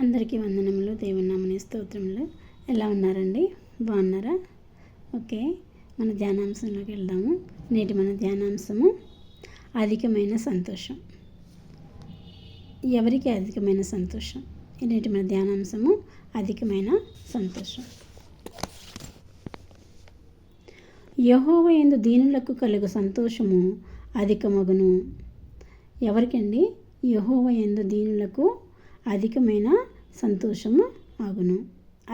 అందరికీ వందనములు, దేవుని నామమున స్తోత్రములు. ఎలా ఉన్నారండి? బాగున్నారా? ఓకే, మన ధ్యానాంశంలోకి వెళ్దాము. నేటి మన ధ్యానాంశము అధికమైన సంతోషం. ఎవరికి అధికమైన సంతోషం? నేటి మన ధ్యానాంశము అధికమైన సంతోషం. యెహోవా యందు దీనులకు కలుగు సంతోషము అధికమగును. ఎవరికండి? యెహోవా యందు దీనులకు అధికమైన సంతోషము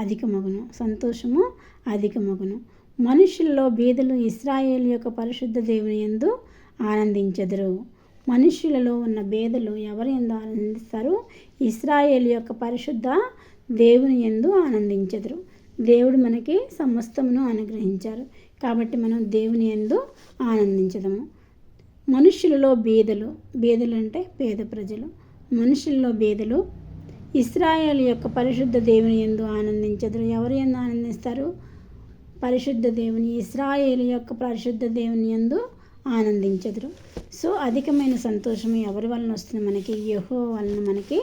అధికమగును. సంతోషము అధికమగును. మనుషుల్లో బీదలు ఇశ్రాయేలు యొక్క పరిశుద్ధ దేవుని యందు ఆనందించెదరు. మనుషులలో ఉన్న బేదలు ఎవరి యందు ఆనందిస్తారు? ఇశ్రాయేలు యొక్క పరిశుద్ధ దేవుని యందు ఆనందించెదరు. దేవుడు మనకి సమస్తమును అనుగ్రహించారు కాబట్టి మనం దేవుని యందు ఆనందించదము. మనుషులలో బేదలు అంటే పేద ప్రజలు. మనుషుల్లో బేదలు ఇశ్రాయేలు యొక్క పరిశుద్ధ దేవుని యందు ఆనందించెదరు. ఎవరి యందు ఆనందిస్తారు? పరిశుద్ధ దేవుని, ఇశ్రాయేలు యొక్క పరిశుద్ధ దేవుని యందు ఆనందించెదరు. సో అధికమైన సంతోషము ఎవరి వలన వస్తుంది? మనకి యెహోవా వలన మనకి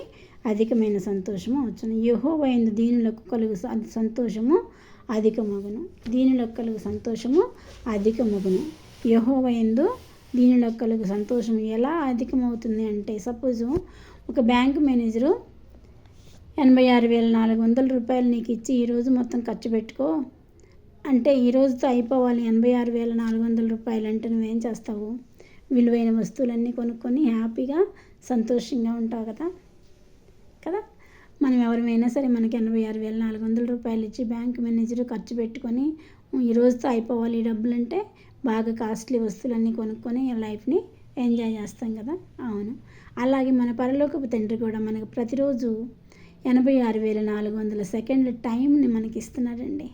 అధికమైన సంతోషము వచ్చును. యెహోవా యందు దీనులకు కలుగు సంతోషము అధికమగును. దీనులకు కలుగు సంతోషము అధికమగును. యెహోవా యందు దీనులకు కలుగు సంతోషం ఎలా అధికమవుతుంది అంటే, సపోజు ఒక బ్యాంకు మేనేజరు 86,400 రూపాయలు నీకు ఇచ్చి ఈరోజు మొత్తం ఖర్చు పెట్టుకో అంటే, ఈరోజుతో అయిపోవాలి 86,400 రూపాయలు అంటే నువ్వేం చేస్తావు? విలువైన వస్తువులన్నీ కొనుక్కొని హ్యాపీగా సంతోషంగా ఉంటావు కదా. మనం ఎవరిమైనా సరే మనకి 86,400 రూపాయలు ఇచ్చి బ్యాంక్ మేనేజర్ ఖర్చు పెట్టుకొని ఈరోజుతో అయిపోవాలి ఈ డబ్బులు అంటే బాగా కాస్ట్లీ వస్తువులన్నీ కొనుక్కొని లైఫ్ని ఎంజాయ్ చేస్తాం కదా. అవును, అలాగే మన పరలోకపు తండ్రి కూడా మనకు ప్రతిరోజు 86,400 సెకండ్ల టైంని మనకి ఇస్తున్నాడండి.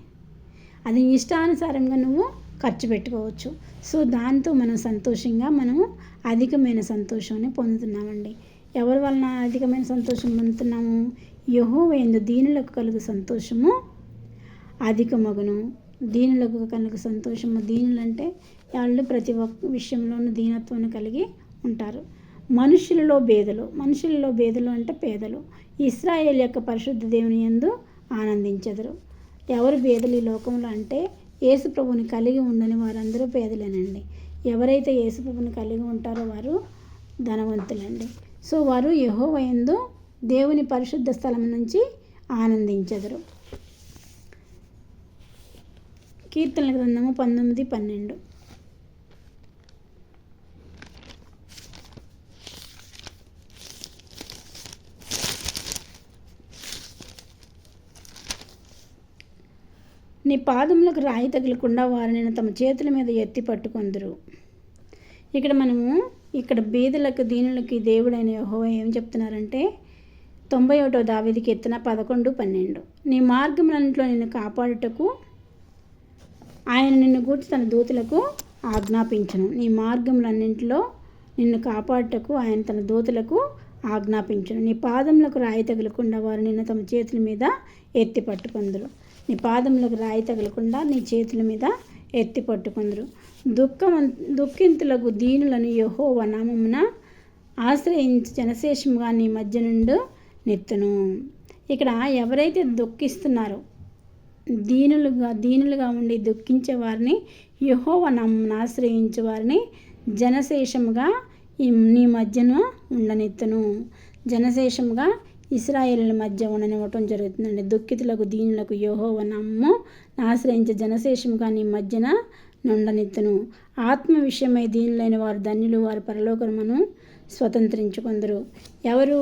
అది ఇష్టానుసారంగా నువ్వు ఖర్చు పెట్టుకోవచ్చు. సో దాంతో మనం సంతోషంగా మనము అధికమైన సంతోషాన్ని పొందుతున్నామండి. ఎవరి వలన అధికమైన సంతోషం పొందుతున్నాము? యెహోవా యందు దీనులకు కలుగు సంతోషము అధికమగును. దీనులకు కలుగు సంతోషము. దీనులంటే వాళ్ళు ప్రతి ఒక్క విషయంలోనూ దీనత్వాన్ని కలిగి ఉంటారు. మనుషులలో బేదలు అంటే పేదలు ఇశ్రాయేలు యొక్క పరిశుద్ధ దేవుని యందు ఆనందించెదరు. ఎవరు బేదలు ఈ లోకంలో అంటే, యేసు ప్రభువుని కలిగి ఉండని వారందరూ పేదలేనండి. ఎవరైతే యేసు ప్రభువుని కలిగి ఉంటారో వారు ధనవంతులండి. సో వారు యెహోవా యందు దేవుని పరిశుద్ధ స్థలం నుంచి ఆనందించెదరు. కీర్తనల గ్రంథము 19:12. నీ పాదములకు రాయి తగలకుండా వారిని తమ చేతుల మీద ఎత్తి పట్టుకొందురు. ఇక్కడ బీదలకు దీనులకి దేవుడైన యెహోవా ఏం చెప్తున్నారంటే, 91వ దావీదు కీర్తన 11:12. నీ మార్గములన్నిటిలో నిన్ను కాపాడుటకు ఆయన నిన్ను గూర్చి తన దూతలకు ఆజ్ఞాపించును. నీ మార్గములన్నింటిలో నిన్ను కాపాడుటకు ఆయన తన దూతలకు ఆజ్ఞాపించును. నీ పాదములకు రాయి తగలకుండా వారు నిన్ను తమ చేతుల మీద ఎత్తి పట్టుకొందురు. నీ పాదములకు రాయి తగలకుండా నీ చేతుల మీద ఎత్తి పట్టుకొందురు. దుఃఖింతులకు దీనులను యెహోవా నామమున ఆశ్రయించి జనశేషముగా నీ మధ్య నుండి నెత్తును. ఇక్కడ ఎవరైతే దుఃఖిస్తున్నారో, దీనులుగా ఉండి దుఃఖించే వారిని, యెహోవా నామమున ఆశ్రయించే వారిని జనశేషముగా నీ మధ్యన ఉండనెత్తును. జనశేషముగా ఇశ్రాయేలుల మధ్య ఉండనివ్వటం జరుగుతుందండి. దుఃఖితులకు దీనులకు యెహోవా నామము ఆశ్రయించే జనశేషముగా నీ మధ్యన నుండనెత్తును. ఆత్మ విషయమై దీనులైన వారు ధన్యులు, వారు పరలోకమును స్వతంత్రించుకొందరు. ఎవరు?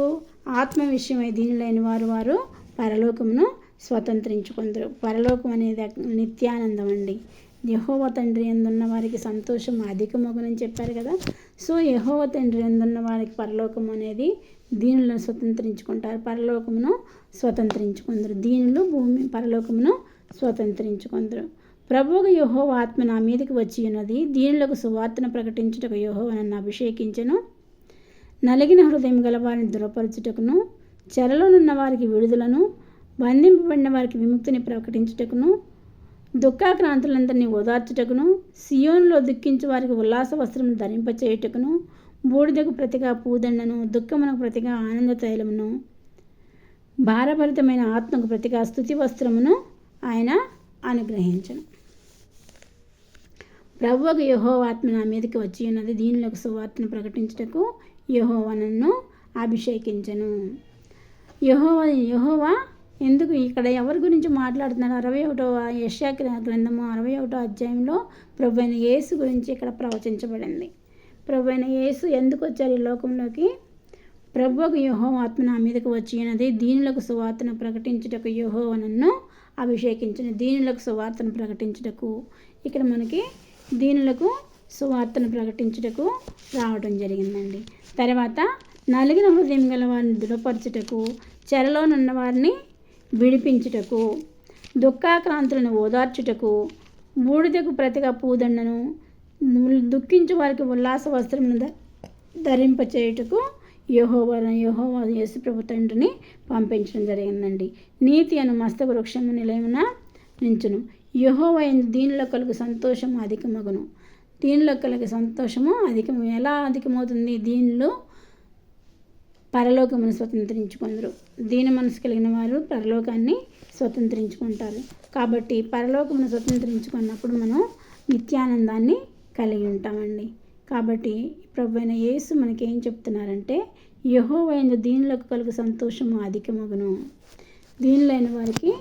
ఆత్మ విషయమై దీనులైన వారు పరలోకమును స్వతంత్రించుకొందరు. పరలోకం అనేది నిత్యానందం అండి. యెహోవా తండ్రి యందున్న వారికి సంతోషం అధికమగునని చెప్పారు కదా. సో యెహోవా తండ్రి యందున్న వారికి పరలోకం అనేది దీనులను స్వతంత్రించుకుంటారు, పరలోకమును స్వతంత్రించుకొందరు. దీనులు పరలోకమును స్వతంత్రించుకొందరు. ప్రభువుకు యెహోవా ఆత్మ నా మీదకి వచ్చి ఉన్నది. దీనులకు సువార్తను ప్రకటించుటకు యెహోవా నన్ను అభిషేకించెను. నలిగిన హృదయం గల వారిని దృఢపరచుటకును, చెరలోనున్న వారికి విడుదలను, బంధింపబడిన వారికి విముక్తిని ప్రకటించుటకును, దుఃఖాక్రాంతులందరినీ ఓదార్చుటకును, సియోనులో దుఃఖించు వారికి ఉల్లాస వస్త్రమును ధరింపచేయుటకును, బూడిదకు ప్రతిగా పూదండను, దుఃఖమునకు ప్రతిగా ఆనంద తైలమును, భారభరితమైన ఆత్మకు ప్రతిగా స్తుతి వస్త్రమును ఆయన అనుగ్రహించను. ప్రభువుకు యెహోవా ఆత్మ నా మీదకి వచ్చి ఉన్నది, దీనులకు సువార్తను ప్రకటించుటకు యెహోవా నన్ను అభిషేకించను. యెహోవా ఎందుకు ఇక్కడ ఎవరి గురించి మాట్లాడుతున్నారు? 61వ యెషయా గ్రంథము 61వ అధ్యాయంలో ప్రభువైన యేసు గురించి ఇక్కడ ప్రవచించబడింది. ప్రభువైన యేసు ఎందుకు వచ్చారు ఈ లోకంలోకి? ప్రభువుకు యెహోవా ఆత్మ నా మీదకు వచ్చి ఉన్నది, దీనులకు సువార్తను ప్రకటించుటకు యెహోవా నన్ను అభిషేకించిన. దీనులకు సువార్తను ప్రకటించుటకు, ఇక్కడ మనకి దీనులకు సువార్తను ప్రకటించుటకు రావడం జరిగిందండి. తర్వాత నలిగిన హృదయం గల వారిని దృఢపరచుటకు, చెరలోనున్న వారిని విడిపించుటకు, దుఃఖాక్రాంతులను ఓదార్చుటకు, బూడిదకు ప్రతిగా పూదండను, దుఃఖించు వారికి ఉల్లాస వస్త్రమును ధరింపచేయుటకు యెహోవా యేసుప్రభు తండ్రిని పంపించడం జరిగిందండి. నీతి అను మస్తక వృక్షము నిలయమున నించును. యెహోవా యందు దీనిలో కలుగు సంతోషము అధికమగును. దీనిలో కలిగే సంతోషము అధికము. ఎలా అధికమవుతుంది? దీనిలో పరలోకమును స్వతంత్రించుకుందరు. దీని మనసు కలిగిన వారు పరలోకాన్ని స్వతంత్రించుకుంటారు. కాబట్టి పరలోకమును స్వతంత్రించుకున్నప్పుడు మనం నిత్యానందాన్ని కలిగి ఉంటామండి. కాబట్టి ప్రభువైన యేసు మనకి ఏం చెప్తున్నారంటే, యెహోవా యందు దీనులకు కలుగు సంతోషము అధికమగును. దీనులైన వారికి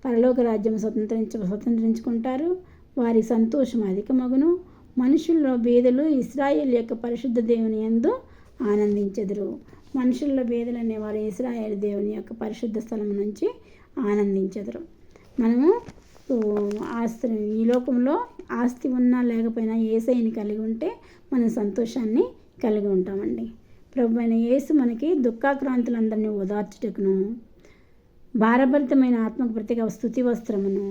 పరలోక రాజ్యం స్వతంత్రించుకుంటారు. వారి సంతోషం అధికమగును. మనుషుల్లో బేదలు ఇశ్రాయేలు యొక్క పరిశుద్ధ దేవుని యందు ఆనందించెదరు. మనుషుల్లో బేదలు అనేవారు ఇశ్రాయేలు దేవుని యొక్క పరిశుద్ధ స్థలం నుంచి ఆనందించెదరు. మనము ఈ లోకంలో ఆస్తి ఉన్నా లేకపోయినా యేసయ్యని కలిగి ఉంటే మనం సంతోషాన్ని కలిగి ఉంటామండి. ప్రభువైన యేసు మనకి దుఃఖాక్రాంతులందరినీ ఓదార్చుటకును, భారభరితమైన ఆత్మకు ప్రతిగా స్తుతి వస్త్రమును,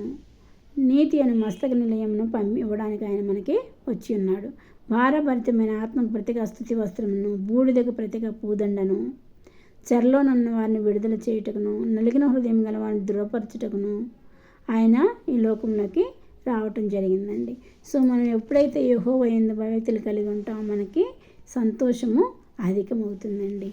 నీతి అను మస్తక నిలయమును ఇవ్వడానికి ఆయన మనకి వచ్చి ఉన్నాడు. భారభరితమైన ఆత్మకు ప్రతిగా స్తుతి వస్త్రమును, బూడిదకు ప్రతిగా పూదండను, చెరలోనున్న వారిని విడుదల చేయుటకును, నలిగిన హృదయం గల వారిని దృఢపరచుటకును ఆయన ఈ లోకంలోకి రావటం జరిగిందండి. సో మనం ఎప్పుడైతే యెహోవా యందు భయభక్తులు కలిగి ఉంటామో మనకి సంతోషము అధికమవుతుందండి.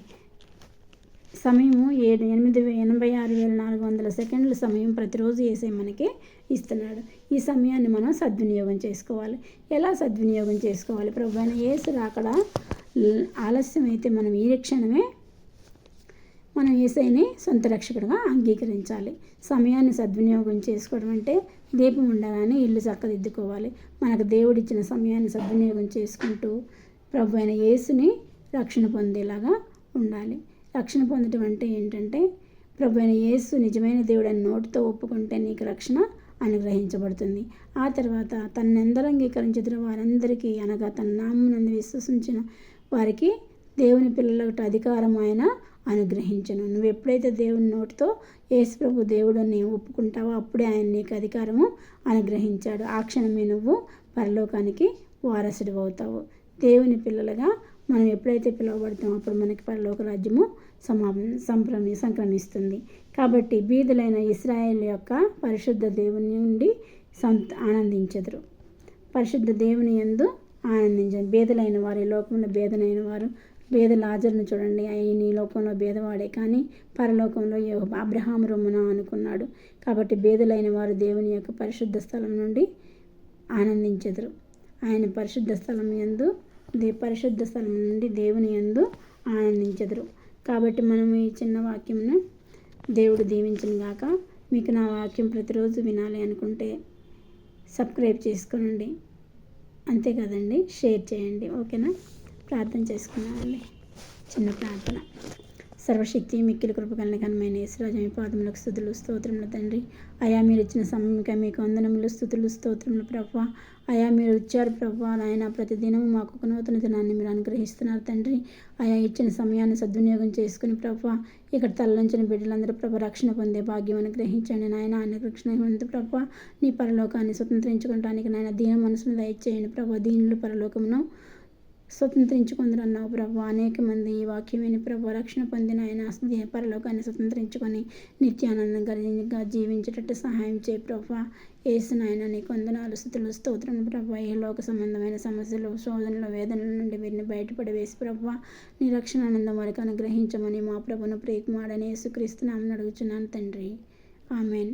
సమయము 86,400 సెకండ్ల సమయం ప్రతిరోజు యేసయ్య మనకి ఇస్తున్నాడు. ఈ సమయాన్ని మనం సద్వినియోగం చేసుకోవాలి. ఎలా సద్వినియోగం చేసుకోవాలి? ప్రభువైన యేసు రాకడ ఆలస్యం అయితే మనం ఈ క్షణమే మనం యేసయ్యని సొంత రక్షకుడిగా అంగీకరించాలి. సమయాన్ని సద్వినియోగం చేసుకోవడం అంటే దీపం ఉండగానే ఇల్లు చక్కదిద్దుకోవాలి. మనకు దేవుడిచ్చిన సమయాన్ని సద్వినియోగం చేసుకుంటూ ప్రభువైన యేసుని రక్షణ పొందేలాగా ఉండాలి. రక్షణ పొందడం అంటే ఏంటంటే, ప్రభువైన యేసు నిజమైన దేవుడని నోటితో ఒప్పుకుంటే నీకు రక్షణ అనుగ్రహించబడుతుంది. ఆ తర్వాత తన్నెందరూ అంగీకరించుదురో వారందరికీ, అనగా తన నామమునందు విశ్వసించిన వారికి దేవుని పిల్లలకు అధికారం ఆయన అనుగ్రహించను. నువ్వు ఎప్పుడైతే దేవుని నోటితో యేసు ప్రభు దేవుడిని ఒప్పుకుంటావో అప్పుడే ఆయన నీకు అధికారము అనుగ్రహించాడు. ఆ క్షణమే నువ్వు పరలోకానికి వారసుడు అవుతావు. దేవుని పిల్లలుగా మనం ఎప్పుడైతే పిలువబడతామో అప్పుడు మనకి పరలోక రాజ్యము సంక్రమిస్తుంది. కాబట్టి బీదులైన ఇశ్రాయేలు యొక్క పరిశుద్ధ దేవుని నుండి ఆనందించెదరు. పరిశుద్ధ దేవుని యందు ఆనందించండి. బేదలైన వారు, ఈ లోకంలో బేదలైన వారు, బేద లాజరును చూడండి, ఆయన ఈ లోకంలో బేదవాడే కానీ పరలోకంలో అబ్రహాము రొమ్మున అనుకున్నాడు. కాబట్టి బేదలైన వారు దేవుని యొక్క పరిశుద్ధ స్థలం నుండి ఆనందించెదరు. ఆయన పరిశుద్ధ స్థలం నుండి దేవుని యందు ఆనందించెదరు. కాబట్టి మనం ఈ చిన్న వాక్యంను దేవుడు దీవించిన గాక. మీకు నా వాక్యం ప్రతిరోజు వినాలి అనుకుంటే సబ్స్క్రైబ్ చేసుకోండి, అంతే కదండి, షేర్ చేయండి. ఓకేనా? ప్రార్థన చేసుకున్నామండి. చిన్న ప్రార్థన. సర్వశక్తి మిక్కిలి కృపగలన ఘనమైన యేసురాజు మీ పాదములకు స్తుతులు స్తోత్రములు తండ్రి. అయా మీరు ఇచ్చిన సమయంగా మీకు వందనములు స్తుతులు స్తోత్రములు ప్రభువా. అయా మీరు ఇచ్చారు ప్రభువా నాయన, ప్రతిదినము మాకు ఒక నూతన దినాన్ని మీరు అనుగ్రహిస్తున్నారు తండ్రి. అయా ఇచ్చిన సమయాన్ని సద్వినియోగం చేసుకుని ప్రభువా ఇక్కడ తరలించిన బిడ్డలందరూ ప్రభు రక్షణ పొందే భాగ్యం అనుగ్రహించండి నాయన. రక్షణ పొంది ప్రభువా నీ పరలోకాన్ని స్వతంత్రించుకోవడానికి నాయన దీన మనసును దయచేయండి ప్రభు. దీనులు పరలోకమును స్వతంత్రించుకుందరన్నావు ప్రభా. అనేక మంది ఈ వాక్యం విని ప్రభా రక్షణ పొందిన ఆయన పరలోకాన్ని స్వతంత్రించుకొని నిత్యానందంగా జీవించేటట్టు సహాయం చేయి ప్రభా. యేసు నాయన నీకు వందనాలు, స్తుతులు, స్తోత్రం ప్రభా. ఈ లోక సంబంధమైన సమస్యలు, శోధనల, వేదనల నుండి వీరిని బయటపడి వేసి ప్రభా నీ రక్షణ ఆనందం వారికి అనుగ్రహించమని మా ప్రభును ప్రియకుమారుడైన యేసుక్రీస్తు నామమున అడుగుచున్నాను తండ్రి. ఆమెన్.